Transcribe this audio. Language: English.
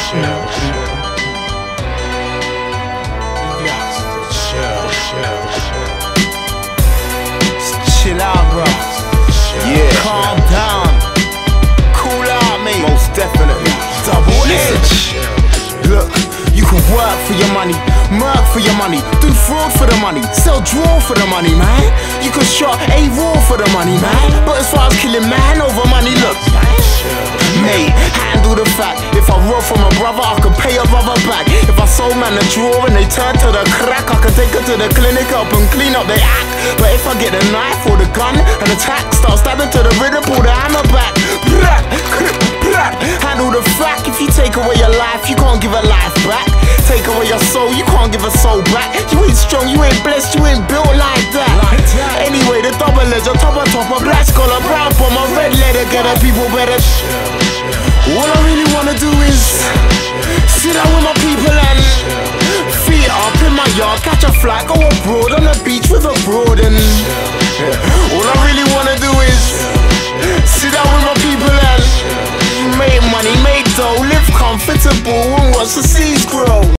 Chill out, bro. Yeah. Calm down. Cool out, mate. Most definitely. Double edge. Look, you can work for your money, murk for your money, do fraud for the money, sell draw for the money, man. You can shot a raw for the money, man. But as far as killing man over money, look, mate, handle the fact. If I rob from a brother, I can pay a brother back. If I sold man a draw and they turn to the crack, I can take her to the clinic, help and clean up their act. But if I get the knife or the gun and attack, start stabbing to the rhythm, pull the hammer back. Handle the fact. If you take away your life, you can't give a life back. Take away your soul, you can't give a soul back. You ain't strong, you ain't blessed, you ain't built like that. Anyway, the double edge, topper, black scholar, brown bomber, red leather, get the people better. All I really wanna do is sit down with my people and feet up in my yard, catch a flight, go abroad on the beach with a broad. And all I really wanna do is sit down with my people and make money, make dough, live comfortable and watch the sea